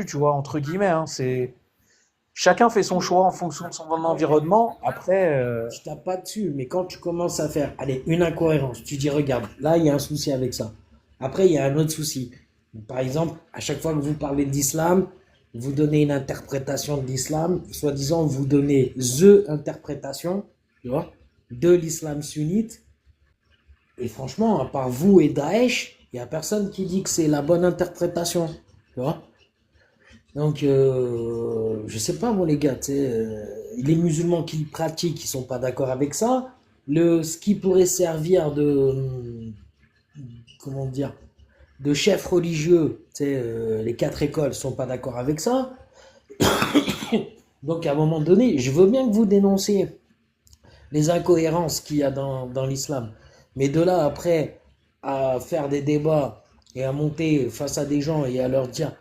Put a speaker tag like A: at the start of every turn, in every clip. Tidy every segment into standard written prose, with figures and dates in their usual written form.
A: tu vois, entre guillemets, hein, c'est chacun fait son choix en fonction de son environnement. Après,
B: Je tape pas dessus, mais quand tu commences à faire, allez, une incohérence, tu dis, regarde, là, il y a un souci avec ça. Après, il y a un autre souci. Par exemple, à chaque fois que vous parlez d'islam, vous donnez une interprétation de l'islam, soi-disant, vous donnez the interprétation, tu vois, de l'islam sunnite. Et franchement, à part vous et Daesh, il n'y a personne qui dit que c'est la bonne interprétation, tu vois. Donc, je sais pas, moi, les gars, tu sais, les musulmans qui le pratiquent, ils sont pas d'accord avec ça. Ce qui pourrait servir de, comment dire, de chef religieux, tu sais, les quatre écoles sont pas d'accord avec ça. Donc, à un moment donné, je veux bien que vous dénonciez les incohérences qu'il y a dans l'islam. Mais de là, après, à faire des débats et à monter face à des gens et à leur dire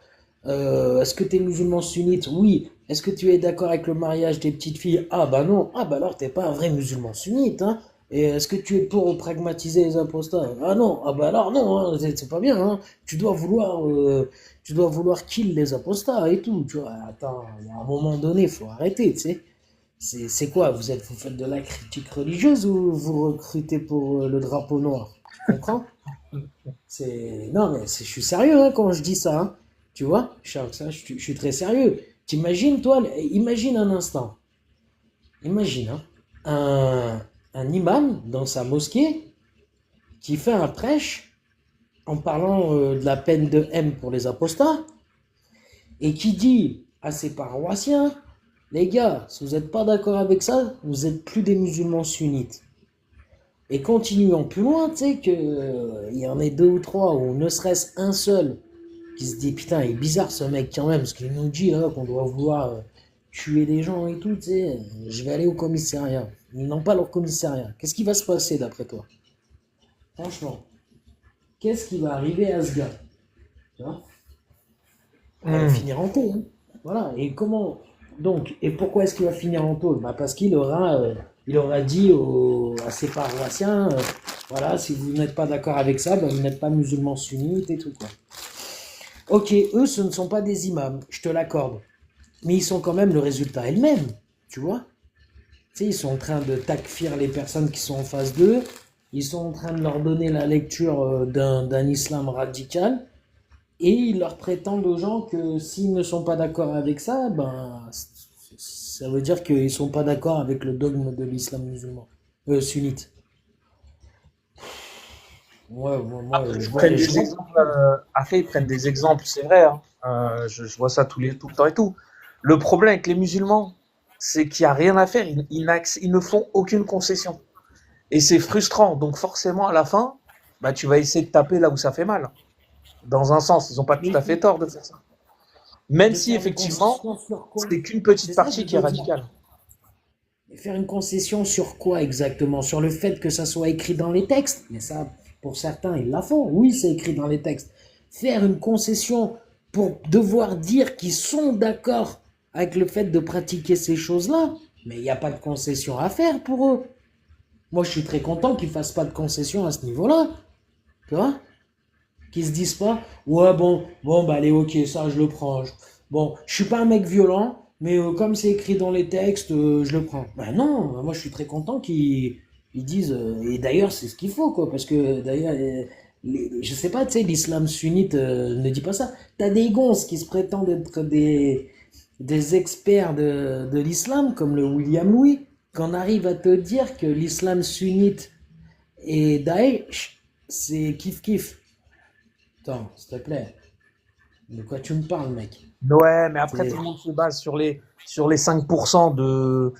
B: est-ce que tu es musulman sunnite? Oui. Est-ce que tu es d'accord avec le mariage des petites filles? Ah bah non. Ah bah alors t'es pas un vrai musulman sunnite, hein. Et est-ce que tu es pour pragmatiser les apostats? Ah non. Ah bah alors non, hein, c'est pas bien, hein. Tu dois vouloir kill les apostats et tout. Tu vois, attends, il y a un moment donné, faut arrêter, tu sais. C'est quoi? Vous faites de la critique religieuse ou vous recrutez pour le drapeau noir? Tu comprends? Non, mais je suis sérieux hein, quand je dis ça, hein. Tu vois? Je suis très sérieux. T'imagines, toi, imagine un instant. Imagine, hein, un imam dans sa mosquée qui fait un prêche en parlant de la peine de haine pour les apostats et qui dit à ses paroissiens, les gars, si vous n'êtes pas d'accord avec ça, vous êtes plus des musulmans sunnites. Et continuons plus loin, tu sais, il y en ait deux ou trois, ou ne serait-ce un seul, qui se dit, putain, il est bizarre ce mec quand même, parce qu'il nous dit là qu'on doit vouloir tuer des gens et tout, tu sais, je vais aller au commissariat. Ils n'ont pas leur commissariat. Qu'est-ce qui va se passer d'après toi? Franchement, qu'est-ce qui va arriver à ce gars? Tu vois. Ah, il va
A: hmm,
B: finir en tôle, hein. Voilà. Et comment. Donc, et pourquoi est-ce qu'il va finir en tôle? Bah parce il aura dit à ses paroissiens, voilà, si vous n'êtes pas d'accord avec ça, bah vous n'êtes pas musulman sunnite et tout quoi. Ok, eux, ce ne sont pas des imams, je te l'accorde. Mais ils sont quand même le résultat elle-même, tu vois. Tu sais, ils sont en train de takfir les personnes qui sont en face d'eux. Ils sont en train de leur donner la lecture d'un islam radical. Et ils leur prétendent aux gens que s'ils ne sont pas d'accord avec ça, ben, ça veut dire qu'ils ne sont pas d'accord avec le dogme de l'islam musulman, sunnite.
A: après,
B: Je
A: ils
B: vois,
A: prennent des exemples. Après, ils prennent des exemples, c'est vrai, hein. Je vois ça tout le temps et tout. Le problème avec les musulmans, c'est qu'il n'y a rien à faire. Ils ne font aucune concession. Et c'est frustrant. Donc forcément, à la fin, bah, tu vas essayer de taper là où ça fait mal. Dans un sens, ils n'ont pas tout
B: mais
A: à fait tort de faire ça. Même
B: de
A: si
B: faire une
A: effectivement,
B: concession sur quoi?
A: c'est qu'une petite
B: C'est ça que
A: partie
B: je
A: qui est
B: veux dire.
A: radicale.
B: Mais faire une concession sur quoi exactement? Sur le fait que ça soit écrit dans les textes? Mais ça, pour certains, ils la font. Oui, c'est écrit dans les textes. Faire une concession pour devoir dire qu'ils sont d'accord avec le fait de pratiquer ces choses-là, mais il n'y a pas de concession à faire pour eux. Moi, je suis très content qu'ils fassent pas de concession à ce niveau-là. Tu vois? Qu'ils se disent pas, ouais, bon, bah allez, ok, ça, je le prends. Bon, je suis pas un mec violent, mais comme c'est écrit dans les textes, je le prends. Ben non, moi, je suis très content qu'ils disent, et d'ailleurs, c'est ce qu'il faut, quoi, parce que d'ailleurs, je sais pas, tu sais, l'islam sunnite ne dit pas ça. T'as des gonzes qui se prétendent être des experts de l'islam, comme le William Louis, qu'on arrive à te dire que l'islam sunnite et Daesh, c'est kiff-kiff. Attends, s'il te plaît. De quoi tu me parles, mec?
A: Ouais, mais après,
B: C'est-
A: tout le monde se base sur les 5% de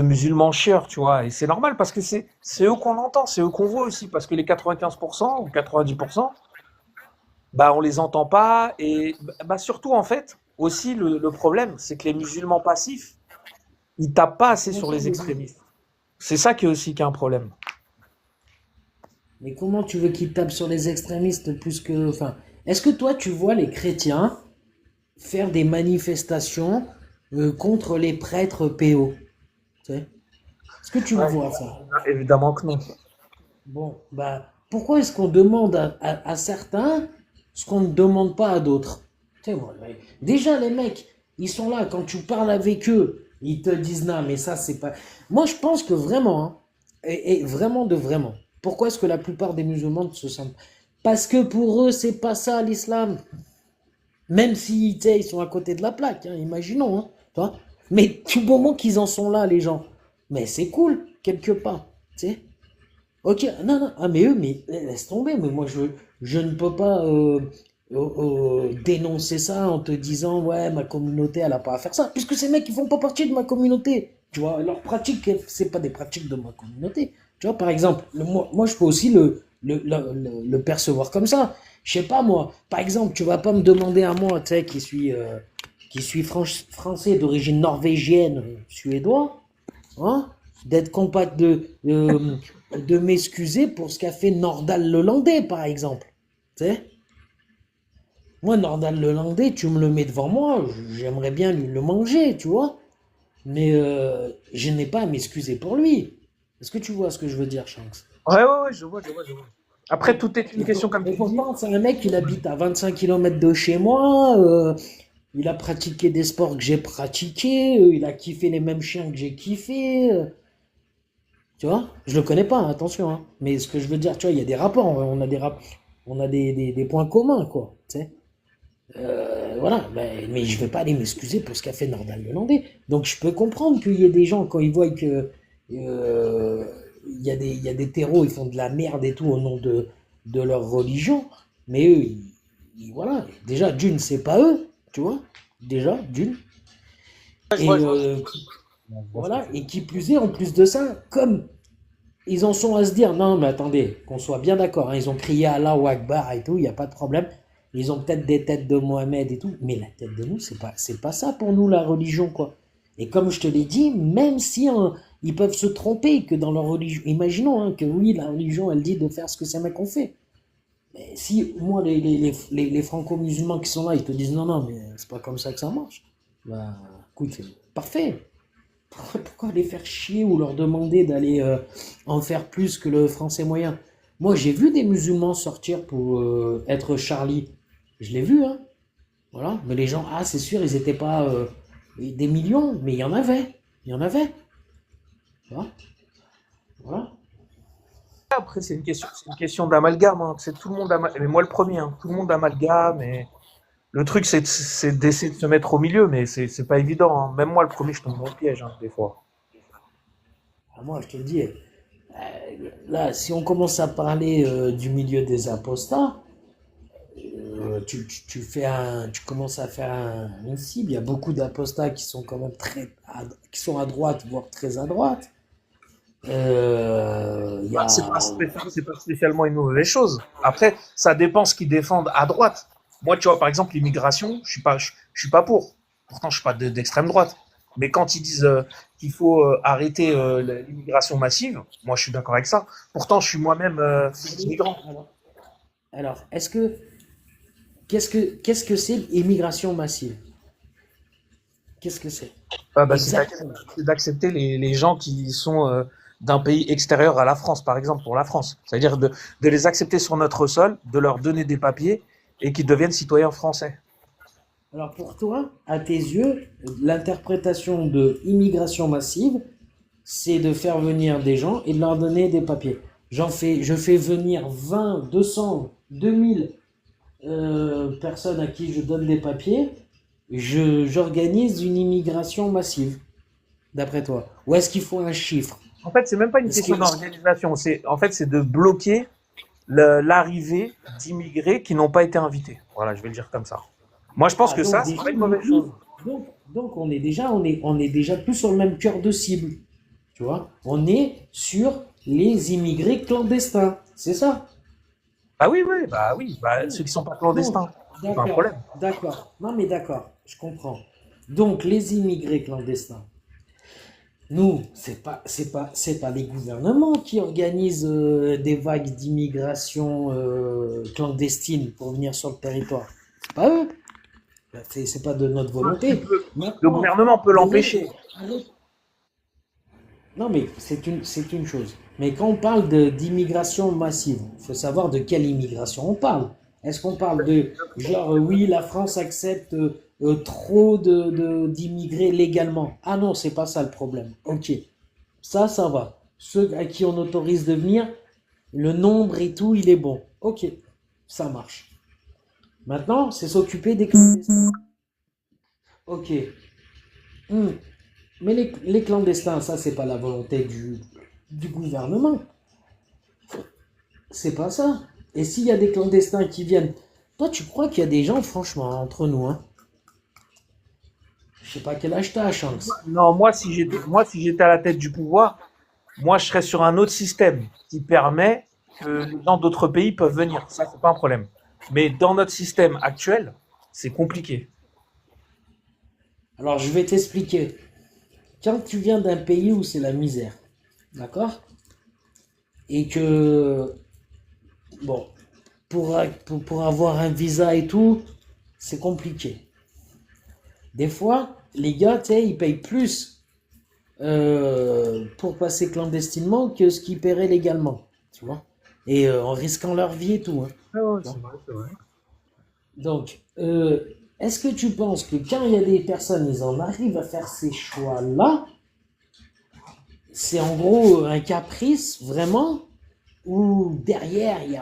A: musulmans chieurs, tu vois. Et c'est normal parce que c'est eux qu'on entend, c'est eux qu'on voit aussi. Parce que les 95% ou 90%, bah, on les entend pas. Et bah, surtout, en fait, aussi, le problème, c'est que les musulmans passifs, ils tapent pas assez
B: Comment
A: sur
B: ça,
A: les extrémistes. C'est ça qui est un problème.
B: mais comment tu veux qu'ils tapent sur les extrémistes plus que. Enfin, est-ce que toi, tu vois les chrétiens faire des manifestations contre les prêtres PO? Tu sais. Est-ce que tu le
A: Ouais,
B: vois, ça?
A: évidemment que non.
B: Bon, bah, pourquoi est-ce qu'on demande à certains ce qu'on ne demande pas à d'autres? Tu sais, moi, déjà, les mecs, ils sont là, quand tu parles avec eux, ils te disent non, mais ça, c'est pas. Moi, je pense que vraiment, hein, et vraiment de vraiment, pourquoi est-ce que la plupart des musulmans se sentent. Parce que pour eux, c'est pas ça l'islam. Même si, tu sais, ils sont à côté de la plaque, hein, imaginons, hein, tu vois. Mais du moment qu'ils en sont là, les gens, mais c'est cool, quelque part, tu sais. Ok, non, non, ah, mais eux, mais laisse tomber, mais moi, je ne peux pas dénoncer ça en te disant, ouais, ma communauté, elle a pas à faire ça, puisque ces mecs, ils font pas partie de ma communauté, tu vois, leurs pratiques, c'est pas des pratiques de ma communauté, tu vois, par exemple, moi, je peux aussi le percevoir comme ça, je sais pas, moi, par exemple, tu vas pas me demander à moi, tu sais, qui suis français d'origine norvégienne, suédois, hein, d'être capable de m'excuser pour ce qu'a fait Nordal Lelandais, par exemple. Tu sais, moi, Nordal Lelandais, tu me le mets devant moi, j'aimerais bien lui le manger, tu vois, mais je n'ai pas à m'excuser pour lui. Est-ce que tu vois ce que je veux dire, Shanks?
A: Ouais, ouais, ouais, je vois. Après, tout est une question, comme
B: Et
A: tu dis.
B: pourtant, c'est un mec, il habite à 25 kilomètres de chez moi, il a pratiqué des sports que j'ai pratiqués, il a kiffé les mêmes chiens que j'ai kiffé. Tu vois? Je le connais pas, hein, attention, hein. Mais ce que je veux dire, tu vois, il y a des rapports, on a des points communs, quoi. Tu sais? Voilà, mais je vais pas aller m'excuser pour ce qu'a fait Nordal Lelandais. Donc je peux comprendre qu'il y ait des gens, quand ils voient que il y a des terreaux, ils font de la merde et tout au nom de leur religion, mais eux, voilà, déjà, d'une, c'est pas eux, tu vois, déjà, d'une,
A: Ouais,
B: et
A: je vois ce que
B: voilà,
A: tu veux
B: et
A: dire.
B: qui plus est, en plus de ça, comme ils en sont à se dire, non, mais attendez, qu'on soit bien d'accord, hein, ils ont crié Allah Akbar et tout, il n'y a pas de problème. Ils ont peut-être des têtes de Mohamed et tout, mais la tête de nous, c'est pas ça pour nous, la religion, quoi. Et comme je te l'ai dit, même si hein, ils peuvent se tromper, que dans leur religion, imaginons hein, que oui, la religion, elle dit de faire ce que ces mecs ont fait. Mais si, moi, les franco-musulmans qui sont là, ils te disent, non, non, mais c'est pas comme ça que ça marche. Bah, écoute, c'est parfait. Pourquoi les faire chier ou leur demander d'aller en faire plus que le français moyen? Moi, j'ai vu des musulmans sortir pour être Charlie. Je l'ai vu, hein. Voilà. Mais les gens, ah, c'est sûr, ils n'étaient pas des millions, mais il y en avait. Il y en avait. Voilà. Voilà.
A: Après, c'est une question d'amalgame, hein. C'est tout le monde mais moi le premier, hein. Tout le monde amalgame. Et le truc, c'est d'essayer de se mettre au milieu, mais c'est pas évident, hein. Même moi, le premier, je tombe dans le piège, hein, des fois.
B: Ah, moi, je te le dis, là, si on commence à parler du milieu des apostats, tu commences à faire une cible. Il y a beaucoup d'apostats qui sont quand même qui sont à droite, voire très à droite. Il y
A: Bah,
B: a,
A: c'est pas spécialement une mauvaise chose. Après, ça dépend ce qu'ils défendent à droite. Moi, tu vois, par exemple, l'immigration, je suis pas pour. Pourtant, je suis pas d'extrême droite. Mais quand ils disent qu'il faut arrêter l'immigration massive, moi, je suis d'accord avec ça. Pourtant, je suis moi-même migrant.
B: alors, est-ce que qu'est-ce que c'est l'immigration massive? Qu'est-ce que c'est?
A: Ah, bah,
B: Exactement.
A: c'est d'accepter les gens qui sont d'un pays extérieur à la France, par exemple, pour la France. C'est-à-dire de les accepter sur notre sol, de leur donner des papiers et qu'ils deviennent citoyens français.
B: Alors pour toi, à tes yeux, l'interprétation de immigration massive, c'est de faire venir des gens et de leur donner des papiers. Je fais venir 20, 200, 2000 personnes à qui je donne des papiers. J'organise une immigration massive, d'après toi. Ou est-ce qu'il faut un chiffre?
A: En fait, c'est même pas une
B: Est-ce que
A: question d'organisation. En fait, c'est de bloquer l'arrivée d'immigrés qui n'ont pas été invités. Voilà, je vais le dire comme ça. Moi, je pense
B: ah
A: que
B: donc
A: ça, c'est
B: déjà
A: pas une
B: on est
A: mauvaise
B: plus
A: chose.
B: donc on est déjà plus sur le même cœur de cible. Tu vois? On est sur les immigrés clandestins. C'est ça?
A: Ah oui, oui, bah oui, bah ceux qui sont pas
B: Donc,
A: clandestins, c'est pas un
B: d'accord,
A: problème.
B: d'accord. Non mais d'accord, je comprends. Donc les immigrés clandestins. Nous, c'est pas les gouvernements qui organisent des vagues d'immigration clandestine pour venir sur le territoire. C'est pas eux. C'est pas de notre volonté.
A: Le
B: Maintenant,
A: gouvernement peut
B: un
A: l'empêcher.
B: autre- non mais c'est une chose. Mais quand on parle d'immigration massive, il faut savoir de quelle immigration on parle. Est-ce qu'on parle de genre oui, la France accepte trop d'immigrés légalement? Ah non, c'est pas ça le problème. Ok, ça va. Ceux à qui on autorise de venir, le nombre et tout, il est bon. Ok, ça marche. Maintenant, c'est s'occuper des clandestins. Ok. Hmm. Mais les clandestins, ça, c'est pas la volonté du gouvernement. C'est pas ça. Et s'il y a des clandestins qui viennent, toi, tu crois qu'il y a des gens, franchement, entre nous, hein? Je sais pas quel âge t'as, Shanks.
A: Non, moi, si j'étais à la tête du pouvoir, moi, je serais sur un autre système qui permet que les gens d'autres pays peuvent venir. Ça, c'est pas un problème. Mais dans notre système actuel, c'est compliqué.
B: Alors, je vais t'expliquer. Quand tu viens d'un pays où c'est la misère, d'accord? Et que, bon, pour avoir un visa et tout, c'est compliqué. Des fois, les gars, tu sais, ils payent plus pour passer clandestinement que ce qu'ils paieraient légalement, tu vois? Et en risquant leur vie et tout, hein,
A: Ah ouais,
B: tu
A: c'est
B: vois.
A: vrai, c'est vrai.
B: Donc, est-ce que tu penses que quand il y a des personnes, ils en arrivent à faire ces choix-là, c'est en gros un caprice vraiment, ou derrière il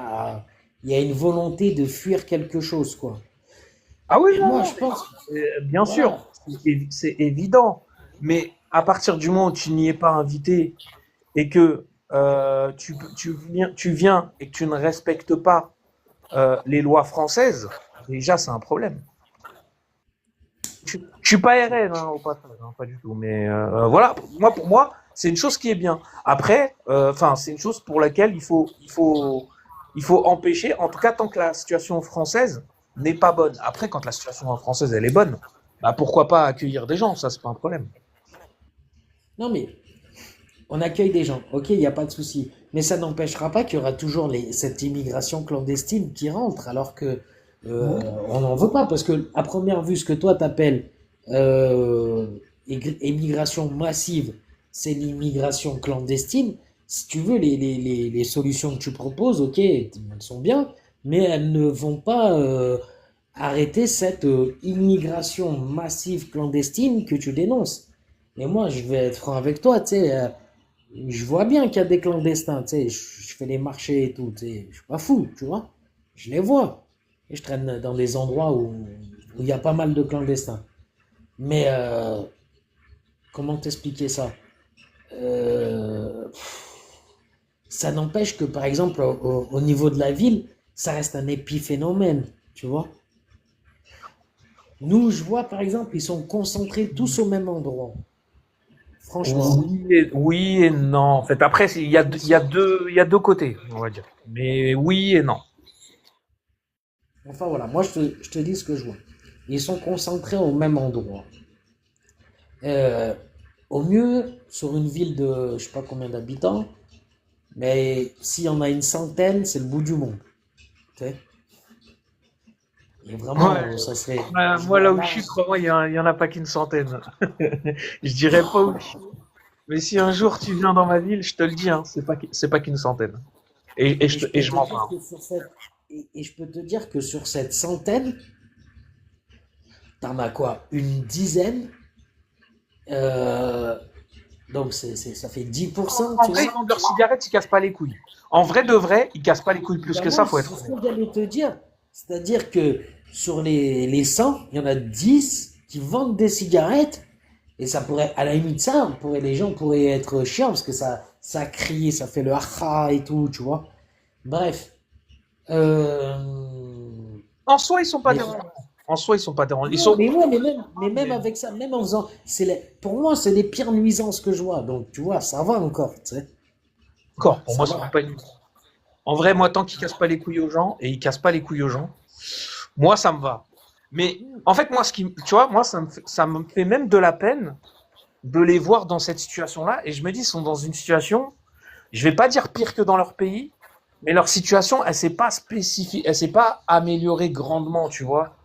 B: y a une volonté de fuir quelque chose, quoi?
A: Ah oui, non,
B: Moi,
A: non,
B: je pense,
A: bien sûr,
B: voilà.
A: c'est évident. Mais à partir du moment où tu n'y es pas invité et que tu viens et que tu ne respectes pas les lois françaises, déjà, c'est un problème. Je suis pas RN, hein, au passage, hein, pas du tout. Mais voilà, pour moi, c'est une chose qui est bien. Après, enfin, c'est une chose pour laquelle il faut empêcher, en tout cas tant que la situation française n'est pas bonne. Après, quand la situation française elle est bonne, bah pourquoi pas accueillir des gens, ça c'est pas un problème.
B: Non, mais on accueille des gens, ok, il n'y a pas de souci. Mais ça n'empêchera pas qu'il y aura toujours cette immigration clandestine qui rentre, alors que
A: Mhm.
B: on n'en veut pas, parce que à première vue, ce que toi t'appelles euh, immigration massive, c'est l'immigration clandestine. Si tu veux, les solutions que tu proposes, ok, elles sont bien, mais elles ne vont pas arrêter cette immigration massive clandestine que tu dénonces. Et moi, je vais être franc avec toi, tu sais. Je vois bien qu'il y a des clandestins, tu sais, je fais les marchés et tout, tu sais, je suis pas fou, tu vois. Je les vois. Et je traîne dans des endroits où il y a pas mal de clandestins. Mais comment t'expliquer ça? Euh, Ça n'empêche que, par exemple, au niveau de la ville, ça reste un épiphénomène, tu vois. Nous, je vois, par exemple, ils sont concentrés tous au même endroit. Franchement.
A: Oui et non. En fait, après, il y a deux côtés, on va dire. Mais oui et non.
B: Enfin voilà, moi je te dis ce que je vois. Ils sont concentrés au même endroit. Euh, Au mieux, sur une ville de je sais pas combien d'habitants, mais s'il y en a une centaine, c'est le bout du monde. Tu sais. Et
A: Ouais.
B: vraiment, ça serait, je
A: Moi,
B: vois
A: là où je suis,
B: large.
A: crois-moi, il y en a pas qu'une centaine. Je dirais pas où je suis. Mais si un jour tu viens dans ma ville, je te le dis, hein, c'est pas qu'une centaine. Et
B: Et
A: je,
B: je
A: et
B: peux
A: je
B: te
A: m'en
B: dire
A: parle.
B: que sur cette, et je peux te dire que sur cette centaine, t'en as quoi? Une dizaine. euh, donc ça fait 10%,
A: En
B: tu
A: vrai,
B: vois.
A: les vendeurs de cigarettes, ils cassent pas les couilles. En vrai de vrai, ils cassent pas les couilles plus que ça,
B: Évidemment,
A: faut
B: c'est
A: être
B: ce
A: honnête.
B: que j'allais te dire. C'est-à-dire que sur les 100, il y en a 10 qui vendent des cigarettes. Et ça pourrait, à la limite, ça, les gens pourraient être chiants parce que ça crie, ça fait le ha et tout, tu vois. Bref. Euh,
A: En soi, ils sont pas
B: mais,
A: dérangeants. En soi, ils sont pas dérangeants. Ils
B: non,
A: sont
B: mais ouais, mais même
A: mais
B: avec ça, même en faisant, pour moi, c'est les pires nuisances que je vois. Donc, tu vois, ça va encore, tu sais.
A: encore, pour
B: Ça
A: moi, c'est même
B: va.
A: pas une. En vrai, moi, tant qu'ils cassent pas les couilles aux gens, et ils cassent pas les couilles aux gens, moi, ça me va. Mais en fait, moi, tu vois, moi, ça me fait même de la peine de les voir dans cette situation-là. Et je me dis, ils sont dans une situation, je vais pas dire pire que dans leur pays, mais leur situation, elle s'est pas spécifiée, elle s'est pas améliorée grandement, tu vois.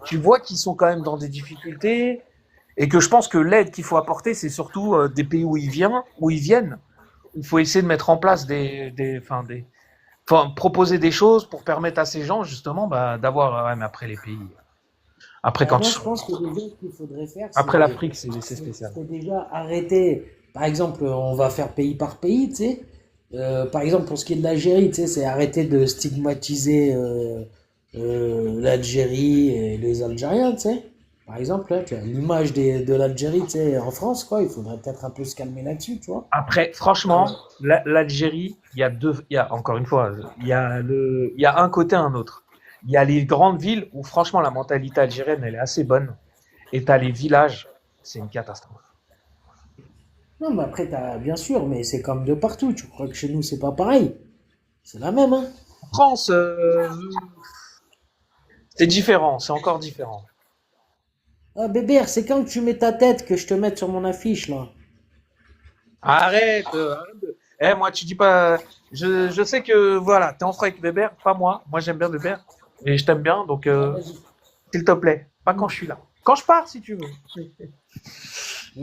A: Tu vois qu'ils sont quand même dans des difficultés et que je pense que l'aide qu'il faut apporter, c'est surtout des pays où ils viennent. Il faut essayer de mettre en place Enfin, proposer des choses pour permettre à ces gens, justement, bah, d'avoir. Ouais, mais après les pays. Après,
B: Bah,
A: quand
B: moi,
A: tu-
B: je pense que déjà, ce qu'il faudrait faire,
A: Après l'Afrique, c'est spécial.
B: c'est déjà arrêter. Par exemple, on va faire pays par pays, tu sais. Par exemple, pour ce qui est de l'Algérie, tu sais, c'est arrêter de stigmatiser l'Algérie et les Algériens, tu sais. Par exemple, là, tu as l'image de l'Algérie, tu sais, en France, quoi. Il faudrait peut-être un peu se calmer là-dessus, tu vois.
A: Après, franchement, l'Algérie, il y a encore une fois, il y a un côté, un autre. Il y a les grandes villes où, franchement, la mentalité algérienne, elle est assez bonne. Et t'as les villages, c'est une catastrophe.
B: Non, mais après, bien sûr, mais c'est comme de partout. Tu crois que chez nous, c'est pas pareil? C'est la même, hein.
A: En France, c'est différent, c'est encore différent.
B: Ah, Bébert, c'est quand que tu mets ta tête que je te mette sur mon affiche, là?
A: Arrête. Moi, tu dis pas. Je sais que, voilà, t'es en froid avec Bébert, pas moi. Moi, j'aime bien Bébert. Et je t'aime bien, donc,
B: Ah, vas-y.
A: s'il te plaît, pas quand je suis là. Quand je pars, si tu veux.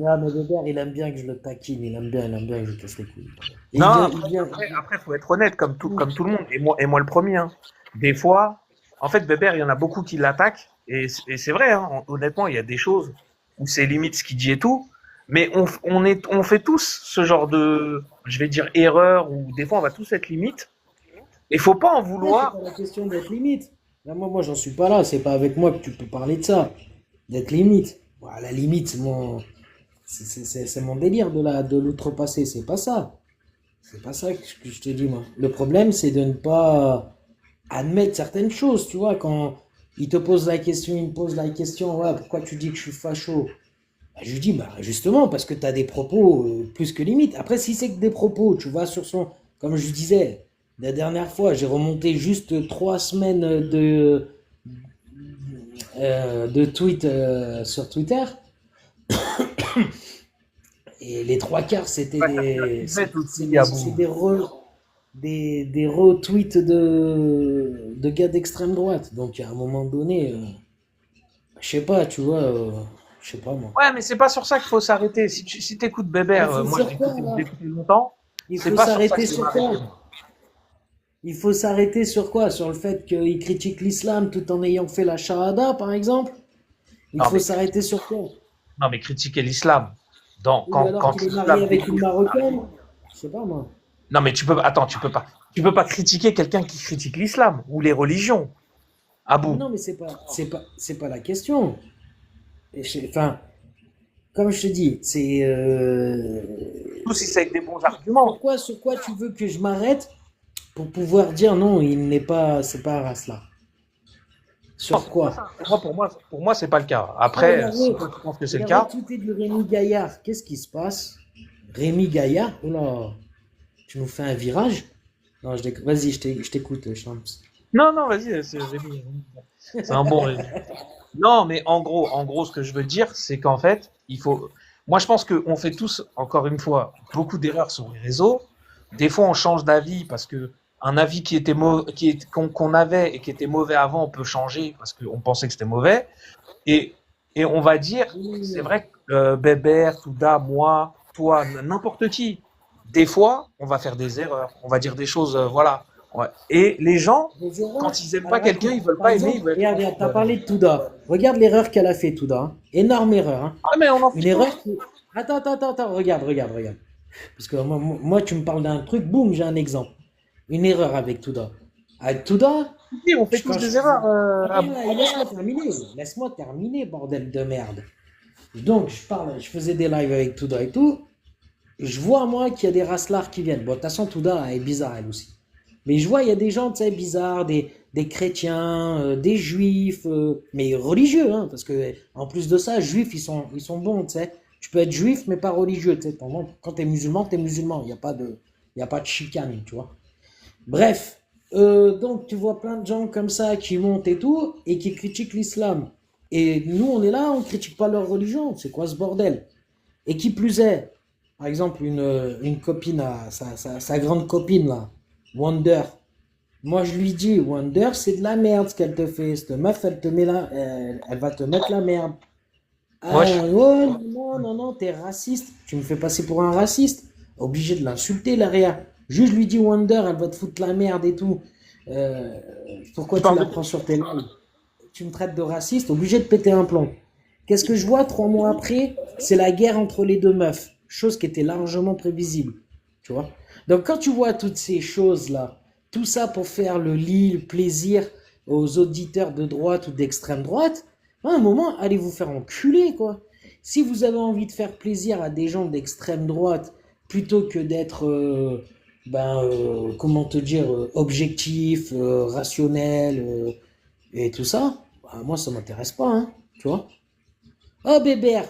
B: Ah, mais Bébert, il aime bien que je le taquine, il aime bien que je casse les couilles. Et
A: Non,
B: il vient.
A: après, faut être honnête, comme tout le monde. Et moi le premier, hein. Des fois, en fait, Bébert, il y en a beaucoup qui l'attaquent. Et c'est vrai, hein, honnêtement, il y a des choses où c'est limite ce qu'il dit et tout. Mais on fait tous ce genre de, je vais dire, erreur, ou des fois, on va tous être limite. Et faut pas en
B: Ouais, c'est
A: vouloir.
B: pas la question d'être limite. Là, moi, j'en suis pas là. C'est pas avec moi que tu peux parler de ça. D'être limite. Bon, à la limite, c'est mon délire de l'outrepasser. C'est pas ça. C'est pas ça que je te dis, moi. Le problème, c'est de ne pas admettre certaines choses, tu vois. Quand il te pose la question, il me pose la question, ouais, pourquoi tu dis que je suis facho? Bah, je lui dis, bah, justement, parce que tu as des propos plus que limite. Après, si c'est que des propos, tu vas sur son. Comme je disais, la dernière fois, j'ai remonté juste 3 semaines de tweets sur Twitter. Et les trois quarts, c'était
A: Ouais, ça fait la
B: des,
A: suivette aussi,
B: c'est
A: Abou.
B: des retweets de gars d'extrême droite. Donc, à un moment donné, je sais pas, tu vois, je sais pas moi.
A: Ouais, mais c'est pas sur ça qu'il faut s'arrêter. Si t'écoutes
B: Ah, il
A: Bébert,
B: faut
A: moi
B: sur quoi,
A: je l'ai
B: là?
A: écouté longtemps,
B: Il
A: c'est
B: faut
A: pas sur ça que
B: s'arrêter
A: je vais
B: sur
A: m'arrêter,
B: quoi?
A: moi.
B: Il faut s'arrêter sur quoi? Sur le fait qu'il critique l'islam tout en ayant fait la shahada, par exemple? Il
A: Non,
B: faut
A: mais
B: s'arrêter sur quoi?
A: Non, mais critiquer l'islam.
B: Oui, alors
A: Quand
B: qu'il est marié
A: l'islam
B: avec une
A: découle.
B: Marocaine? Je sais pas moi.
A: Non, mais tu peux pas critiquer quelqu'un qui critique l'islam ou les religions.
B: Mais
A: Abou.
B: non, mais c'est pas la question. Enfin, comme je te dis, c'est
A: Tout si c'est avec des bons arguments.
B: sur quoi tu veux que je m'arrête pour pouvoir dire non, il n'est pas, c'est pas Arras là.
A: Non,
B: Sur quoi?
A: pour moi, c'est pas le cas.
B: Ah,
A: Après, si toi tu penses que c'est le
B: j'ai
A: cas,
B: retweeté du Rémi Gaillard. Qu'est-ce qui se passe? Rémi Gaillard? Oh là, tu nous fais un virage? Non, vas-y, je t'écoute, Champs.
A: non, vas-y, c'est Rémi. C'est un bon Rémi. Non, mais en gros, ce que je veux dire, c'est qu'en fait, il faut. Moi, je pense qu'on fait tous, encore une fois, beaucoup d'erreurs sur les réseaux. Des fois, on change d'avis parce que un avis qui était qu'on avait et qui était mauvais avant, on peut changer parce qu'on pensait que c'était mauvais. Et, et on va dire, c'est
B: Oui,
A: vrai que Bébert, Touda, moi, toi, n'importe qui, des fois, on va faire des erreurs. On va dire des choses, voilà. Ouais. Et les gens,
B: des erreurs.
A: quand ils aiment pas
B: Alors
A: quelqu'un,
B: écoute,
A: ils veulent
B: par
A: pas aimer,
B: exemple,
A: ils veulent être
B: regarde, t'as parlé de Touda. Regarde l'erreur qu'elle a fait, Touda, hein. Énorme erreur, hein.
A: Ah, mais on en fait
B: Une
A: tous.
B: erreur qui... Attends, regarde. Parce que moi, tu me parles d'un truc, boum, j'ai un exemple. Une erreur avec Touda. Avec Touda,
A: Oui, on fait tous
B: quand je
A: des
B: faisais...
A: erreurs.
B: Attends, là, laisse-moi terminer. Laisse-moi terminer, bordel de merde. Donc, je faisais des lives avec Touda et tout. Je vois, moi, qu'il y a des racelards qui viennent. Bon, de toute façon, Touda, elle est bizarre, elle aussi. Mais je vois, il y a des gens, tu sais, bizarres, des chrétiens, des juifs, mais religieux, hein, parce que en plus de ça, juifs, ils sont bons, tu sais. Tu peux être juif, mais pas religieux, tu sais. Quand t'es musulman, t'es musulman. Il y a pas de chicane, tu vois. Bref, donc tu vois plein de gens comme ça qui montent et tout, et qui critiquent l'islam. Et nous, on est là, on critique pas leur religion. C'est quoi ce bordel? Et qui plus est, par exemple, une copine, sa grande copine, là, Wonder. Moi, je lui dis, Wonder, c'est de la merde ce qu'elle te fait. Cette meuf, elle va te mettre la merde.
A: Moi,
B: Ah, oh, non, t'es raciste. Tu me fais passer pour un raciste. Obligé de l'insulter, l'arrière. Juste lui dis Wonder, elle va te foutre la merde et tout. Euh, Pourquoi
A: Tu
B: tu
A: parles
B: la
A: de...
B: prends sur tes lives? Tu me traites de raciste, obligé de péter un plomb. Qu'est-ce que je vois 3 mois après? C'est la guerre entre les deux meufs, chose qui était largement prévisible, tu vois. Donc quand tu vois toutes ces choses-là, tout ça pour faire le lit, le plaisir aux auditeurs de droite ou d'extrême droite, à un moment, allez vous faire enculer, quoi. Si vous avez envie de faire plaisir à des gens d'extrême droite, plutôt que d'être, comment te dire, objectif, rationnel, et tout ça, bah, moi ça m'intéresse pas, hein, tu vois. Oh Bébert,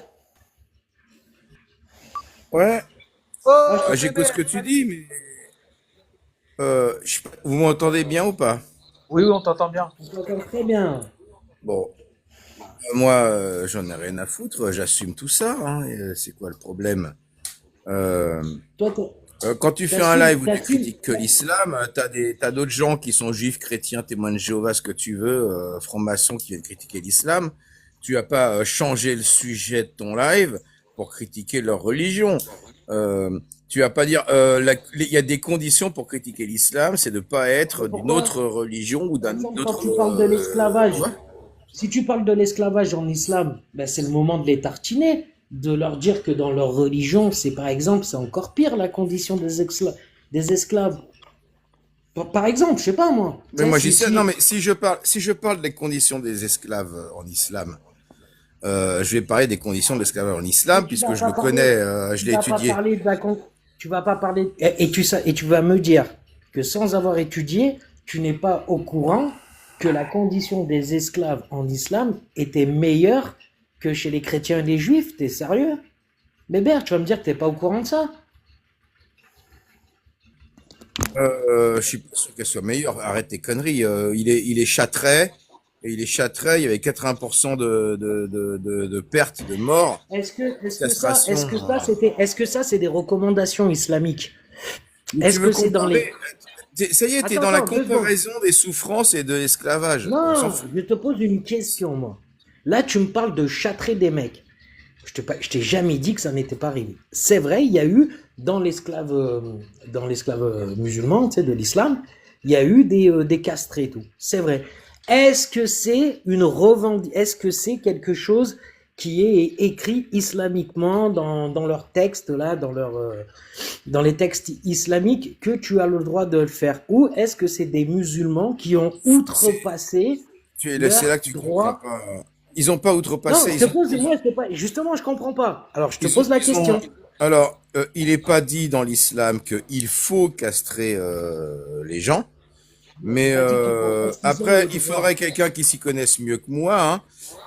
C: Ouais,
A: Oh,
C: j'écoute ce
A: bébé,
C: que tu
A: salut!
C: dis, mais vous m'entendez bien ou pas?
A: Oui, oui, on t'entend bien.
B: on t'entend très bien.
C: Bon, moi, j'en ai rien à foutre, j'assume tout ça, hein, et, c'est quoi le problème? Euh,
B: Toi,
C: Quand tu fais un
B: t'assumes,
C: live où tu
B: t'assumes.
C: critiques que l'islam, t'as d'autres gens qui sont juifs, chrétiens, témoins de Jéhovah, ce que tu veux, francs-maçons qui viennent critiquer l'islam. Tu vas pas changé le sujet de ton live pour critiquer leur religion. Tu vas pas dire, il y a des conditions pour critiquer l'islam, c'est de pas
B: Mais
C: être d'une
B: pourquoi?
C: autre religion ou
B: Par
C: d'un
B: exemple, quand
C: autre,
B: tu parles de
C: tu
B: l'esclavage,
C: vois?
B: si tu parles de l'esclavage en islam, ben c'est le moment de les tartiner, de leur dire que dans leur religion, c'est par exemple, c'est encore pire la condition des esclaves. Par exemple, je sais pas moi. Tu
C: Mais
B: sais,
C: moi, j'y sais, non,
B: si,
C: mais si je parle des conditions des esclaves en islam, je vais parler des conditions de l'esclavage en
B: mais
C: islam,
B: tu
C: puisque
B: vas
C: je
B: pas
C: le connais,
B: parler,
C: je
B: tu
C: l'ai
B: vas pas
C: étudié.
B: parler de tu vas pas parler, et tu vas me dire que sans avoir étudié, tu n'es pas au courant que la condition des esclaves en islam était meilleure que chez les chrétiens et les juifs. T'es sérieux? Bébert, tu vas me dire que t'es pas au courant de ça?
C: Je suis pas sûr qu'elle soit meilleure. Arrête tes conneries. Il est châtrait. Et il est châtrait. Il y avait 80% de pertes, de morts,
B: Est-ce que,
C: de castration.
B: est-ce que ça, c'est des recommandations islamiques?
C: Mais tu
B: Est-ce
C: veux
B: que c'est dans les...
C: comparer? Ça y est, t'es
B: Attends,
C: dans la
B: attends, 2 secondes.
C: comparaison des souffrances et de l'esclavage. On s'en
B: Non,
C: fout.
B: je te pose une question, moi. Là, tu me parles de châtrer des mecs. Je t'ai jamais dit que ça n'était pas arrivé. C'est vrai, il y a eu dans l'esclave musulman, tu sais, de l'islam, il y a eu des castrés et tout. C'est vrai. Est-ce que c'est quelque chose qui est écrit islamiquement dans leurs textes là, dans les textes islamiques que tu as le droit de le faire? Ou est-ce que c'est des musulmans qui ont
C: C'est
B: outrepassé
C: c'est là
B: leurs
C: que tu comprends
B: droits?
C: pas. Ils ont pas
B: Non,
C: outrepassé.
B: je te pose, moi, je sais pas, justement, je comprends pas. Alors, je te pose la
C: Ils ont.
B: question.
C: Alors, il n'est pas dit dans l'islam qu'il faut castrer les gens. Mais
B: T'as dit est-ce qu'ils ont
C: après,
B: le
C: il faudrait
B: droit?
C: quelqu'un qui s'y connaisse mieux que moi, hein.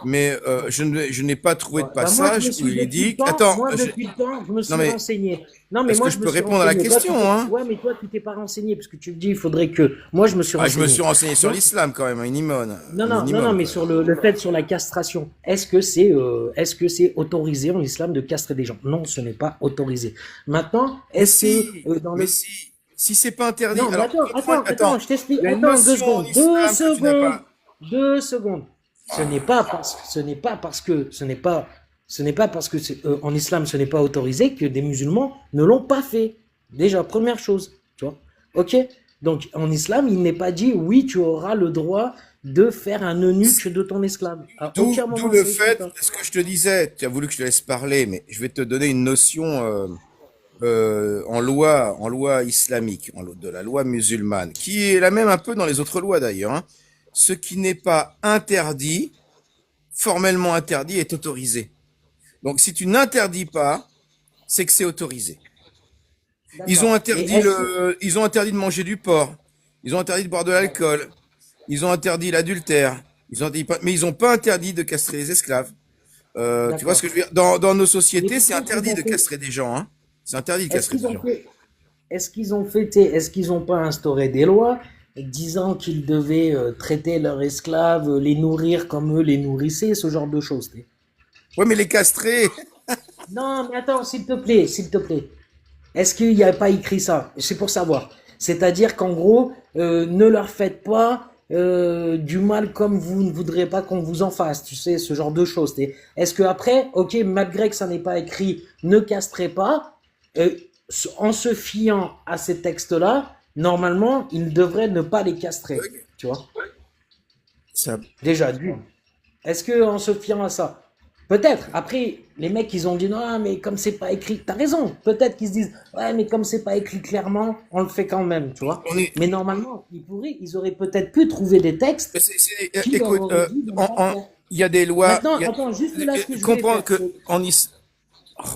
C: Mais je n'ai pas trouvé
B: Ouais.
C: de
B: Ben moi, je me
C: passage où
B: suis
C: il est
B: depuis le
C: dit.
B: temps,
C: Attends,
B: moi, depuis le temps, je me
C: non
B: suis
C: mais
B: renseigné. Non, mais
C: est-ce
B: moi,
C: que
B: je
C: je
B: me
C: peux
B: suis
C: répondre à la
B: renseigné. Toi,
C: question, hein?
B: ouais, mais toi, tu t'es pas renseigné, parce que tu me dis, il faudrait que, moi, je me suis
C: Ah, je me suis
B: renseigné.
C: renseigné sur
B: Donc,
C: l'islam quand même,
B: non,
C: un
B: non, non, non,
C: minimum
B: mais
C: quand même.
B: sur le fait sur la castration, est-ce que c'est autorisé en islam de castrer des gens? Non, ce n'est pas autorisé. Maintenant,
C: Mais
B: est-ce que
C: si,
B: dans
C: mais
B: le
C: si c'est pas interdit.
B: non, mais
C: Alors,
B: attends,
C: attends,
B: je t'explique.
C: il y a une
B: Attends, deux
C: notion en
B: secondes, deux
C: islam que tu n'as
B: secondes,
C: pas.
B: 2 secondes. Ce n'est pas parce que en islam ce n'est pas autorisé que des musulmans ne l'ont pas fait. Déjà, première chose, tu vois. Ok. Donc en islam, il n'est pas dit oui, tu auras le droit de faire un eunuque de ton esclave. À aucun
C: D'où
B: moment
C: le
B: c'est écrit
C: fait,
B: ça.
C: ce que je te disais, tu as voulu que je te laisse parler, mais je vais te donner une notion en loi islamique, de la loi musulmane, qui est la même un peu dans les autres lois d'ailleurs, hein. Ce qui n'est pas interdit, formellement interdit, est autorisé. Donc si tu n'interdis pas, c'est que c'est autorisé.
B: D'accord. Et est-ce que
C: Ils ont interdit de manger du porc. Ils ont interdit de boire de
B: d'accord,
C: l'alcool. Ils ont interdit l'adultère. Mais ils n'ont pas interdit de castrer les esclaves. Tu vois ce
B: d'accord.
C: que je veux dire? Dans nos
B: Mais
C: sociétés, c'est
B: pourquoi est-ce qu'ils
C: interdit
B: ont
C: de
B: fait
C: castrer des gens, hein. C'est interdit de
B: est-ce
C: castrer
B: qu'ils
C: des
B: ont
C: gens.
B: fait est-ce qu'ils n'ont pas instauré des lois disant qu'ils devaient traiter leurs esclaves, les nourrir comme eux les nourrissaient, ce genre de choses?
C: Ouais, mais les castrer,
B: Non, mais attends, s'il te plaît, s'il te plaît. Est-ce qu'il n'y a pas écrit ça? C'est pour savoir. C'est-à-dire qu'en gros, ne leur faites pas du mal comme vous ne voudrez pas qu'on vous en fasse, tu sais, ce genre de choses. Est-ce que après, ok, malgré que ça n'est pas écrit, ne castrez pas, euh, en se fiant à ces textes-là, normalement, il devrait ne pas les castrer. Tu vois?
C: Ça,
B: Déjà, d'une. Est-ce que en se fiant à ça? Peut-être. Après, les mecs, ils ont dit non, mais comme c'est pas écrit, t'as raison. Peut-être qu'ils se disent ouais, mais comme c'est pas écrit clairement, on le fait quand même, tu vois.
C: on est,
B: Mais normalement, ils auraient peut-être pu trouver des textes qui leur
C: écoute,
B: auraient dit de ne pas le faire.
C: il y a des lois.
B: Maintenant, attends, juste là, ce que je voulais
C: Comprends
B: faire,
C: que
B: c'est
C: en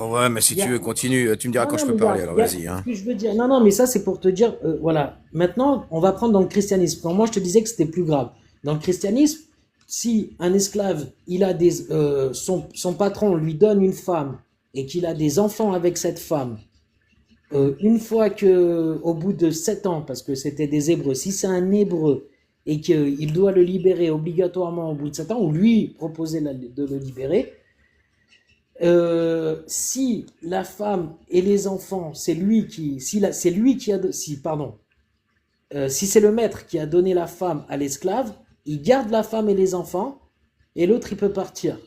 C: Oh, ouais, mais si
B: il y
C: tu
B: a,
C: veux, continue. Tu me diras
B: non,
C: quand je
B: non,
C: peux
B: mais
C: parler. Alors vas-y,
B: ce
C: hein.
B: que je veux dire. Non, non, mais ça, c'est pour te dire, voilà. Maintenant, on va prendre dans le christianisme. Quand moi, je te disais que c'était plus grave. Dans le christianisme, si un esclave, son patron lui donne une femme et qu'il a des enfants avec cette femme, une fois que, au bout de 7 ans, parce que c'était des Hébreux, si c'est un Hébreu et qu'il doit le libérer obligatoirement au bout de 7 ans, ou lui proposer de le libérer, si la femme et les enfants, c'est lui qui, c'est lui qui a, si, pardon, si c'est le maître qui a donné la femme à l'esclave, il garde la femme et les enfants, et l'autre il peut partir.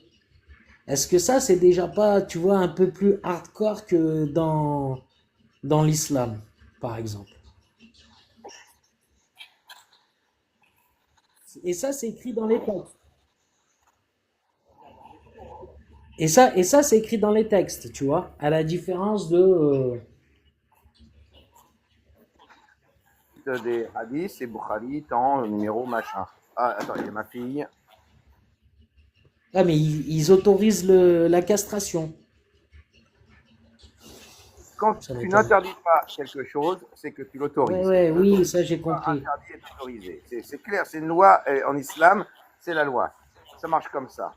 B: Est-ce que ça, c'est déjà pas, tu vois, un peu plus hardcore que dans l'islam, par exemple? Et ça, c'est écrit dans les textes. Et ça, c'est écrit dans les textes, tu vois, à la différence de,
C: Des hadiths, c'est Bukhari, temps, numéro, machin. Ah, attends, il y a ma fille.
B: ah, mais ils autorisent la castration.
C: Quand
B: Ça
C: tu
B: m'étonne.
C: n'interdis pas quelque chose, c'est que tu
B: Ouais,
C: l'autorises.
B: ouais,
C: Le
B: oui, ça j'ai compris.
C: interdit est autorisé. C'est clair, c'est une loi. En islam, c'est la loi. Ça marche comme ça.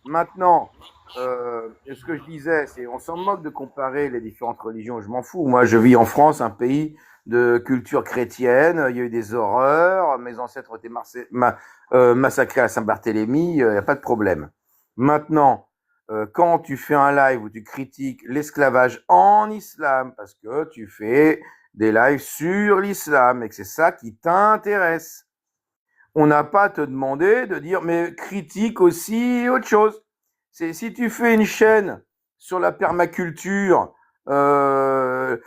C: Maintenant, ce que je disais, c'est on s'en moque de comparer les différentes religions. Je m'en fous. Moi, je vis en France, un pays de culture chrétienne. Il y a eu des horreurs. Mes ancêtres ont été massacrés à Saint-Barthélemy. Il n'y a pas de problème. Maintenant, quand tu fais un live où tu critiques l'esclavage en islam, parce que tu fais des lives sur l'islam et que c'est ça qui t'intéresse, on n'a pas à te demander de dire, mais critique aussi autre chose. C'est si tu fais une chaîne sur la permaculture, la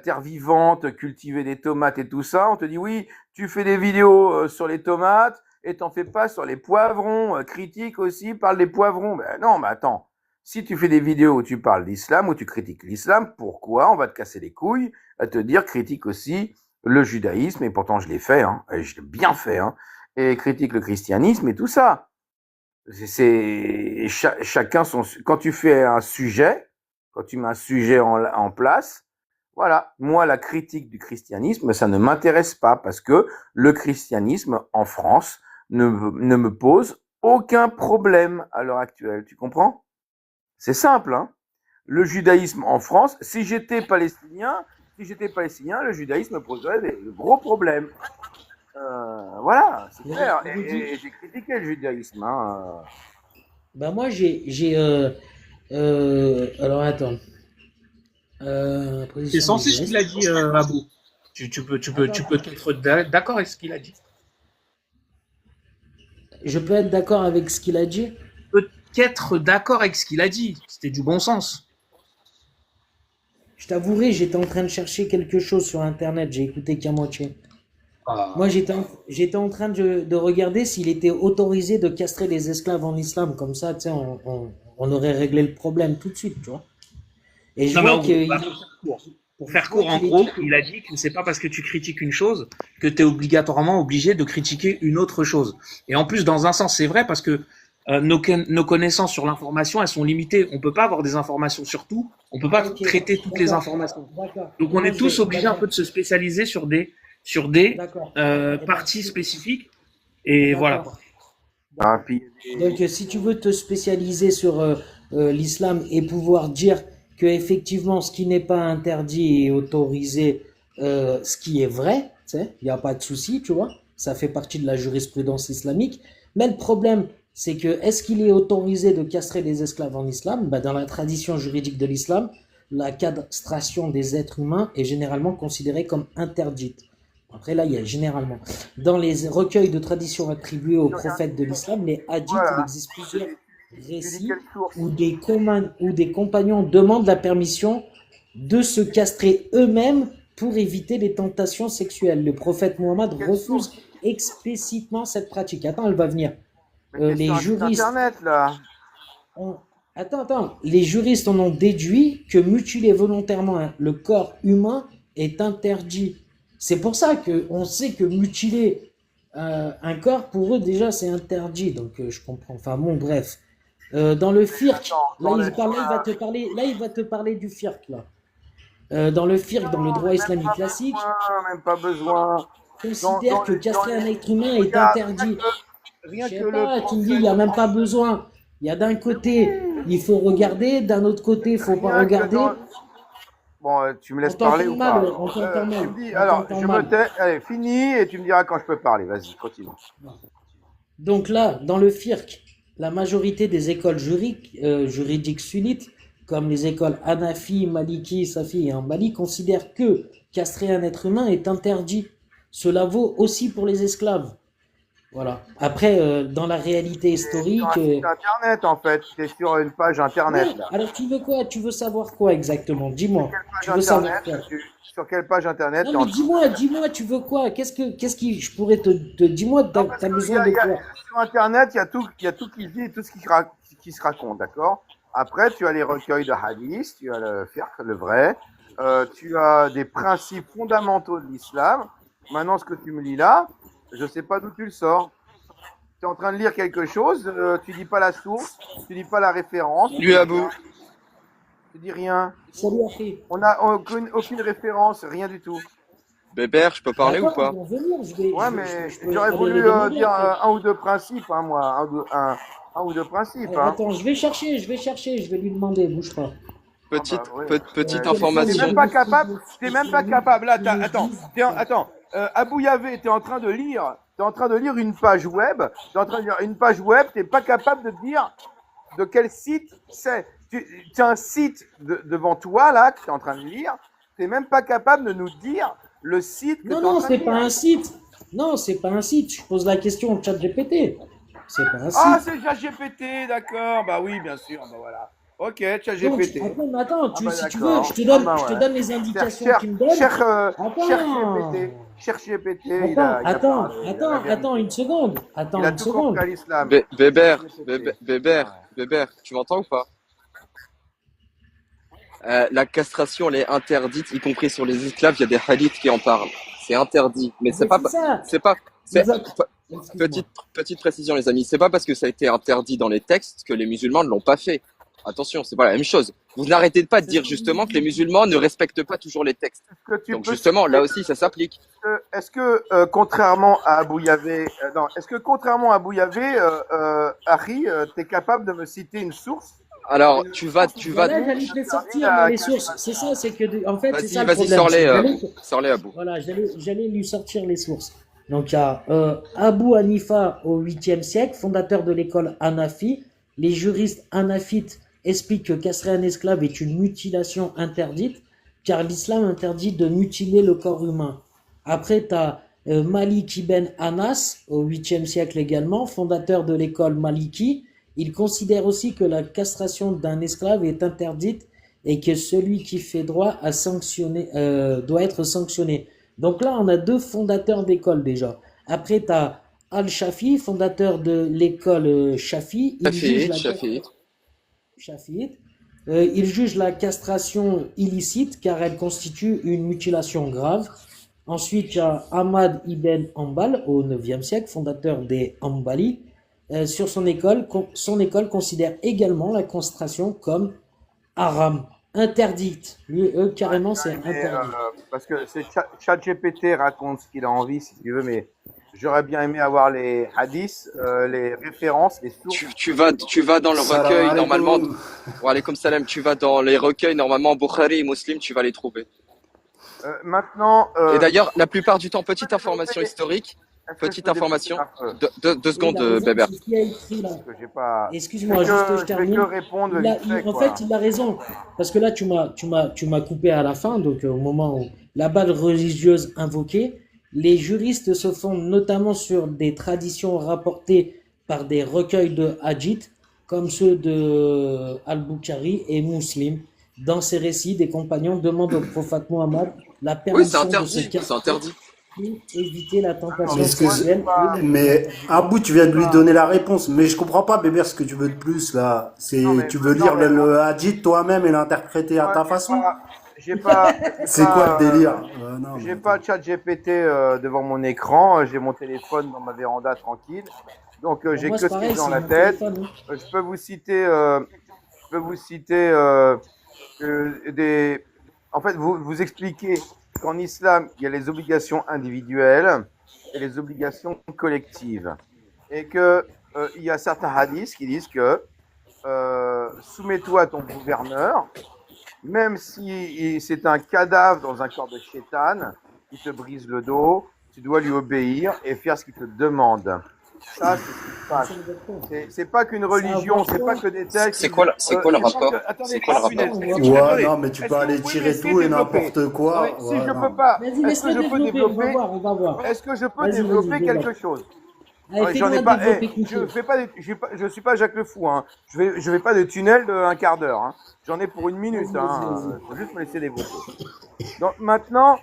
C: terre vivante, cultiver des tomates et tout ça, on te dit oui, tu fais des vidéos sur les tomates et t'en fais pas sur les poivrons. Critique aussi, parle des poivrons. Ben non, mais attends. Si tu fais des vidéos où tu parles d'islam, où tu critiques l'islam, pourquoi on va te casser les couilles à te dire critique aussi le judaïsme, et pourtant je l'ai fait, hein, et je l'ai bien fait, hein, et critique le christianisme et tout ça. Chacun son. Quand tu fais un sujet, quand tu mets un sujet en place, voilà. Moi, la critique du christianisme, ça ne m'intéresse pas parce que le christianisme en France ne me pose aucun problème à l'heure actuelle. Tu comprends? C'est simple, hein. Le judaïsme en France, si j'étais palestinien, le judaïsme me poserait de gros problèmes. Voilà, c'est clair.
B: Je vous dis,
C: Et j'ai critiqué le judaïsme, hein.
B: bah moi alors attends,
A: C'est
B: position
A: censé ce
B: juriste.
A: qu'il a dit, Abou. Tu
B: Attends,
A: peux être d'accord avec ce qu'il a dit.
B: je peux être d'accord avec ce qu'il a dit.
A: Tu peux qu'être d'accord avec ce qu'il a dit. C'était du bon sens.
B: Je t'avouerai, j'étais en train de chercher quelque chose sur Internet, j'ai écouté qu'à moitié. Moi,
A: Ah.
B: j'étais en train de regarder s'il était autorisé de castrer les esclaves en islam. Comme ça, tu sais, on aurait réglé le problème tout de suite, tu vois. Et
A: Non, mais en gros, bah, pour faire court. Pour
B: je
A: faire
B: vois
A: court, en
B: qu'il est
A: gros,
B: dit que...
A: il a dit que c'est pas parce que tu critiques une chose que tu es obligatoirement obligé de critiquer une autre chose. Et en plus, dans un sens, c'est vrai parce que nos connaissances sur l'information, elles sont limitées. On peut pas avoir des informations sur tout. On peut pas
B: Ok,
A: traiter toutes les
B: d'accord,
A: informations.
B: d'accord.
A: Donc, on
B: Moi,
A: est tous obligés un peu de se spécialiser sur des
B: d'accord. Eh ben,
A: parties spécifiques. Et voilà.
B: d'accord.
C: Ah, puis,
B: Donc, si tu veux te spécialiser sur l'islam et pouvoir dire que effectivement, ce qui n'est pas interdit est autorisé, ce qui est vrai, tu sais, il n'y a pas de souci, tu vois, ça fait partie de la jurisprudence islamique. Mais le problème, c'est que est-ce qu'il est autorisé de castrer les esclaves en islam? Bah, dans la tradition juridique de l'islam, la castration des êtres humains est généralement considérée comme interdite. Après, là, il y a généralement. Dans les recueils de traditions attribués aux prophètes de l'islam, les hadiths, il
C: voilà.
B: existe plusieurs récits
D: quelle source?
B: où des compagnons demandent la permission de se castrer eux-mêmes pour éviter les tentations sexuelles. Le prophète Mohammed
D: Quelle
B: refuse
D: source?
B: explicitement cette pratique. Attends, elle va venir.
D: Mais t'es
B: Les
D: sur un site
B: juristes
D: internet, là.
B: ont... Attends. Les juristes en ont déduit que mutiler volontairement le corps humain est interdit. C'est pour ça qu'on sait que mutiler un corps, pour eux, déjà, c'est interdit. Donc, je comprends. Enfin, bon, bref. Dans le firq,
D: Attends,
B: il va te parler du firq, là. Dans le firq, dans le droit islamique classique,
D: Même pas besoin.
B: considère que castrer un être humain est
D: regarde,
B: interdit.
D: Rien
B: Je
D: que
B: sais
D: le
B: pas, tu me dis, il n'y a même pas besoin. Il y a d'un côté, il faut regarder, d'un autre côté, il faut pas
D: Rien que
B: regarder.
D: Bon, tu me laisses
B: On t'entend
D: parler ou
B: mal,
D: pas?
B: on t'entend mal,
D: Tu me dis,
B: on
D: alors,
B: t'entend
D: je
B: mal.
D: me tais. Allez, finis et tu me diras quand je peux parler. Vas-y, continue.
B: Donc là, dans le firq, la majorité des écoles juridiques sunnites, comme les écoles Hanafi, Maliki, Safi et Hanbali, considèrent que castrer un être humain est interdit. Cela vaut aussi pour les esclaves. Voilà. Après, dans la réalité
D: T'es sur
B: historique,
D: un site internet, en fait. T'es sur une page internet,
B: ouais,
D: là.
B: alors tu veux quoi? Tu veux savoir quoi exactement? Dis-moi. Tu veux
D: Page
B: savoir
D: internet,
B: quoi?
D: sur quelle page internet
B: Non,
D: t'es
B: mais
D: en train
B: dis-moi, tu veux quoi? Qu'est-ce qui, je pourrais dis-moi,
D: Non, parce
B: t'as
D: que
B: besoin de quoi?
D: sur internet, il y a tout qui se dit et tout ce qui se raconte, d'accord? Après, tu as les recueils de hadiths, tu as le fiqh, le vrai, tu as des principes fondamentaux de l'islam. Maintenant, ce que tu me lis là, je sais pas d'où tu le sors. Tu es en train de lire quelque chose, tu dis pas la source, tu dis pas la référence,
C: Lui Abou.
D: tu dis rien.
B: Salut, Afri.
D: On n'a aucune référence, rien du tout.
C: Bébert, je peux parler ou
B: D'accord,
C: pas?
B: ils vont venir,
D: Ouais, mais
B: je peux
D: j'aurais
B: aller
D: voulu
B: les demander
D: dire
B: après.
D: un ou deux principes, hein, moi, un ou deux principes, hein.
B: Attends, je vais chercher, je vais lui demander, bouge pas.
C: Petite,
D: Ah bah, ouais.
C: petite
B: Quelle forme
D: T'es
B: de
C: information.
D: même pas capable, t'es même pas capable. Là,
B: Ils nous
D: attends,
B: disent-
D: attends. Abou Yavé, t'es en train de lire une page web. T'es en train de lire une page web. T'es pas capable de dire de quel site c'est. Tu as un site devant toi là que t'es en train de lire. T'es même pas capable de nous dire le site que t'es en
B: Non,
D: train de
B: c'est pas
D: lire.
B: un site. Non, c'est pas un site. Je pose la question au chat GPT. C'est pas un
D: Ah,
B: site.
D: c'est ChatGPT, d'accord. Bah oui, bien sûr. Bah voilà. Ok,
B: Donc,
D: ChatGPT.
B: attends, mais attends,
D: Ah bah
B: si tu veux,
D: d'accord. Ah bah
B: je te
D: ouais.
B: donne les indications qu'il me donne. Attends,
D: Cher GPT, il a
B: attends une seconde. Attends
D: Il a
B: une
D: tout compris
B: seconde.
D: à l'islam.
C: Bébert,
D: ChatGPT.
C: Bébert, tu m'entends ou pas? La castration, elle est interdite, y compris sur les esclaves, il y a des hadiths qui en parlent. C'est interdit. Mais
B: C'est ça.
C: c'est pas, c'est,
B: Excuse-moi.
C: petite précision, les amis. C'est pas parce que ça a été interdit dans les textes que les musulmans ne l'ont pas fait. Attention, c'est pas la même chose. Vous n'arrêtez pas de dire justement que les musulmans ne respectent pas toujours les textes.
D: Est-ce que tu
C: Donc
D: peux
C: justement, là aussi, ça s'applique.
D: est-ce que contrairement à Abou Yavé, est-ce que contrairement à Abou Yavé, Harry, t'es capable de me citer une source?
C: Alors, tu vas,
B: Voilà, j'allais te les sortir, moi, les sources. C'est ça, c'est que, en fait, c'est ça le
C: vas-y,
B: problème.
C: sors-les à bout.
B: Voilà, j'allais lui sortir les sources. Donc, il y a Abu Hanifa au 8e siècle, fondateur de l'école Hanafi. Les juristes hanafites expliquent que castrer un esclave est une mutilation interdite, car l'islam interdit de mutiler le corps humain. Après, tu as Malik ibn Anas au 8e siècle également, fondateur de l'école Maliki. Il considère aussi que la castration d'un esclave est interdite et que celui qui fait droit à sanctionner doit être sanctionné. Donc là, on a deux fondateurs d'école déjà. Après, tu as Al-Shafi, fondateur de l'école Shafi. Il juge la castration illicite car elle constitue une mutilation grave. Ensuite, il y a Ahmad ibn Hanbal au 9e siècle, fondateur des Hanbali. Sur son école considère également la castration comme haram, interdite. Lui, carrément, c'est interdit.
D: Parce que ChatGPT raconte ce qu'il a envie, si tu veux, mais j'aurais bien aimé avoir les hadiths, les références, les sources.
C: Tu vas dans le recueil, normalement. Wa alaykoum salam, tu vas dans les recueils, normalement, Bukhari et Muslim, tu vas les trouver.
D: Maintenant.
C: Et d'ailleurs, la plupart du temps, petite information historique. Petite information. Deux secondes, Bébert.
B: Excuse-moi, juste je termine. En fait, il a raison. Parce que là, tu m'as coupé à la fin, donc au moment où la balle religieuse invoquée, les juristes se fondent notamment sur des traditions rapportées par des recueils de hadiths comme ceux de Al-Bukhari et Muslim. Dans ces récits, des compagnons demandent au prophète Mohammed la
E: Oui, c'est
B: permission de se
E: interdit. C'est
B: cacher
E: interdit.
B: pour éviter la
D: Non,
B: tentation
F: Mais
D: mais
F: ce que
D: moi, c'est
B: sexuelle
D: pas.
B: et
F: mais Abou, tu viens de lui donner la réponse. Mais je comprends pas, Bébert, ce que tu veux de plus là.
D: Non,
F: C'est
D: mais,
F: tu veux
D: non,
F: lire
D: mais
F: le hadith toi-même et l'interpréter à
D: moi,
F: ta façon? C'est quoi le délire? Non, mais
D: j'ai pas
F: attends.
D: ChatGPT devant mon écran. J'ai mon téléphone dans ma véranda tranquille. Donc,
B: Pour
D: j'ai
B: moi,
D: que
B: c'est
D: ce qui est
B: pareil,
D: dans
B: c'est
D: la
B: mon
D: tête.
B: téléphone. Hein.
D: Je peux vous citer, des. En fait, vous expliquez qu'en islam, il y a les obligations individuelles et les obligations collectives. Et que il y a certains hadiths qui disent que soumets-toi à ton gouverneur, même si c'est un cadavre dans un corps de chétane qui te brise le dos, tu dois lui obéir et faire ce qu'il te demande. Ça, c'est ce qui se passe. C'est pas qu'une religion, c'est pas que des textes.
E: C'est quoi le
D: c'est
E: rapport?
D: pas que- attendez,
E: C'est quoi le
D: punaise,
E: rapport?
F: Ouais,
D: attendez.
F: non, mais tu
D: Est-ce
F: peux
D: que
F: aller
D: vous pouvez
F: tirer
D: laisser
F: tout et
D: développer?
F: n'importe
D: Non,
F: quoi.
D: mais si
F: Ouais,
D: je
F: non.
D: peux pas,
B: Vas-y,
D: est-ce que
B: laisse-le
D: je peux
B: développer, on va
D: développer?
B: voir, on va voir.
D: Est-ce que je peux
B: Vas-y,
D: développer
B: vas-y,
D: quelque
B: développe.
D: chose?
B: Allez,
D: J'en ai
B: fais-nous
D: pas.
B: développer
D: Je
B: quelque
D: fais pas. Je suis pas Jacques Le Fou. Hein. Je vais pas de tunnel de un quart d'heure. Hein. J'en ai pour une minute.
B: Vas-y,
D: Hein.
B: vas-y.
D: Faut juste me laisser développer. Donc maintenant,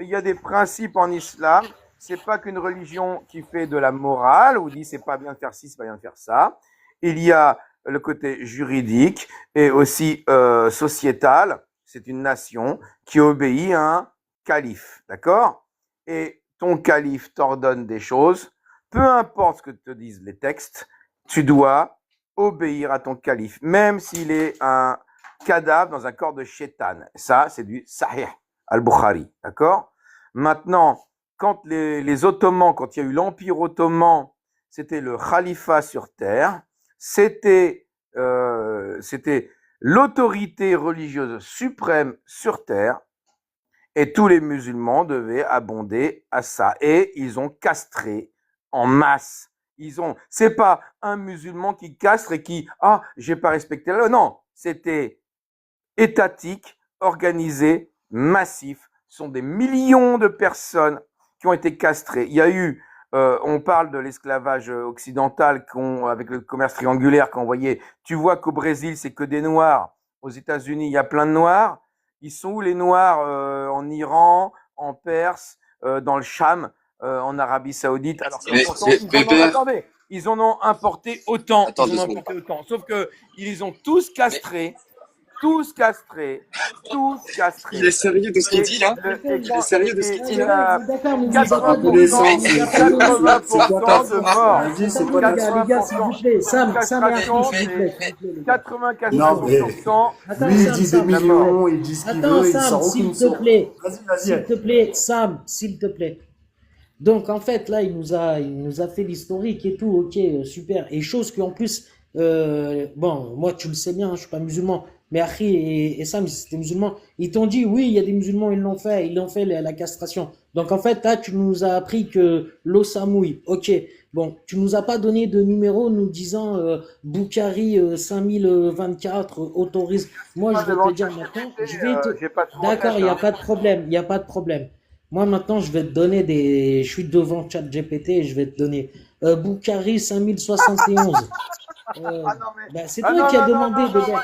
D: il y a des principes en islam. C'est pas qu'une religion qui fait de la morale ou dit c'est pas bien de faire ci, c'est pas bien de faire ça. Il y a le côté juridique et aussi sociétal. C'est une nation qui obéit à un calife, d'accord? Et ton calife t'ordonne des choses. Peu importe ce que te disent les textes, tu dois obéir à ton calife, même s'il est un cadavre dans un corps de shaitan. Ça, c'est du Sahih al-Bukhari, d'accord? Maintenant, quand les Ottomans, quand il y a eu l'Empire ottoman, c'était le khalifa sur terre, c'était l'autorité religieuse suprême sur terre, et tous les musulmans devaient abonder à ça. Et ils ont castré en masse. C'est pas un musulman qui castre et qui, j'ai pas respecté la loi. Non, c'était étatique, organisé, massif. Ce sont des millions de personnes qui ont été castrées. Il y a eu, on parle de l'esclavage occidental avec le commerce triangulaire qu'on voyait. Tu vois qu'au Brésil, c'est que des noirs. Aux États-Unis, il y a plein de noirs. Ils sont où les noirs en Iran, en Perse, dans le Cham, en Arabie Saoudite? Alors que pourtant, attendez, ils en ont importé autant.
E: Attends,
D: Ils en ont importé autant. Sauf que ils les ont tous castrés. Tous castrés.
E: Il est sérieux de ce qu'il dit là? Il est sérieux de ce qu'il dit là?
B: D'accord, mais
F: Dans tous les sens, c'est quoi ta
D: 80% de morts.
F: Vas-y, c'est quoi ta
B: les gars, s'il vous plaît. Sam, Sam et Harry, s'il vous plaît.
D: 94%.
B: Attends,
F: Lui, il
B: Sam,
F: dit des
B: Sam.
F: millions, il dit ce qu'il
B: Attends,
F: veut, il
B: Sam,
F: sort
B: s'il
F: aucune
B: te
F: source.
B: plaît.
F: Vas-y,
B: S'il
F: vas-y.
B: te plaît, Sam, s'il te plaît. Donc, en fait, là, il nous a fait l'historique et tout, ok, super. Et chose qu'en plus, bon, moi, tu le sais bien, je suis pas musulman, mais Harry et Sam, c'était musulmans. Ils t'ont dit, oui, il y a des musulmans, ils l'ont fait la castration. Donc, en fait, là, tu nous as appris que l'eau, ça mouille. Ok. Bon, tu nous as pas donné de numéro nous disant, Bukhari 5024 autorise. Moi, je vais te dire maintenant, D'accord, il n'y a pas de problème, il n'y a pas de problème. Moi, maintenant, je vais te donner je suis devant ChatGPT et je vais te donner Bukhari 5071. C'est toi qui as demandé de gars.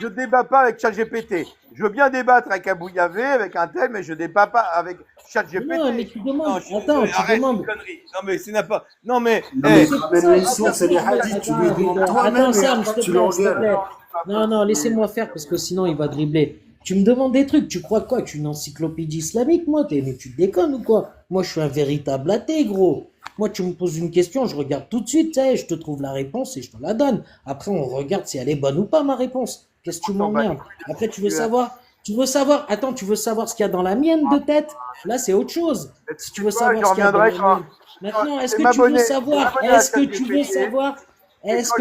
D: Je débat pas avec ChatGPT. Je veux bien débattre avec Abou Yavé, avec un tel, mais je débat pas avec ChatGPT.
B: Non, mais tu demandes.
D: Non,
B: Attends, tu
D: arrête,
B: demandes.
D: une connerie. Non, mais c'est n'a pas. Non, mais.
F: Non, mais
D: eh,
F: ramène une source et les hadiths, tu lui demandes toi-même
B: Attends,
F: et
B: Sam,
F: après
B: s'il te
F: tu
B: plaît, s'il te
F: l'engueules.
B: plaît. Non, laissez-moi faire parce que sinon il va dribbler. Tu me demandes des trucs, tu crois quoi? Tu es une encyclopédie islamique, moi? Mais tu déconnes ou quoi? Moi, je suis un véritable athée, gros. Moi, tu me poses une question, je regarde tout de suite, tu sais, je te trouve la réponse et je te la donne. Après, on regarde si elle est bonne ou pas, ma réponse. Qu'est-ce que tu m'emmerdes? Après, tu veux savoir, attends, tu veux savoir ce qu'il y a dans la mienne de tête? Là, c'est autre chose. Si tu veux savoir ce qu'il y a dans la mienne. Maintenant, est-ce que tu veux savoir, ce que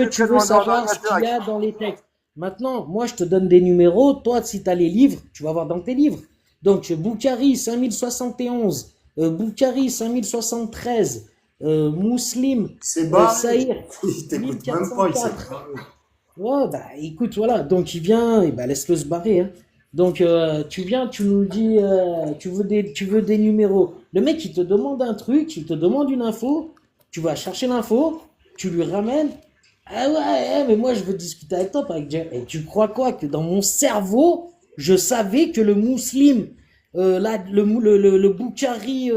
B: tu veux savoir ce qu'il y a dans les textes? Maintenant, moi, je te donne des numéros. Toi, si tu as les livres, tu vas voir dans tes livres. Donc, Bukhari 5071, Bukhari 5073, Muslim,
F: C'est barré.
B: Saïr,
F: Il t'écoute même pas, il s'est
B: 1404.
F: barré.
B: Ouais, bah écoute, voilà. Donc, il vient, et bah laisse-le se barrer. Hein. Donc, tu viens, tu nous dis, tu veux des numéros. Le mec, il te demande un truc, il te demande une info, tu vas chercher l'info, tu lui ramènes, Ah ouais, mais moi je veux discuter avec toi, par exemple. Et tu crois quoi? Que dans mon cerveau, je savais que le musulman, là, le Boukhari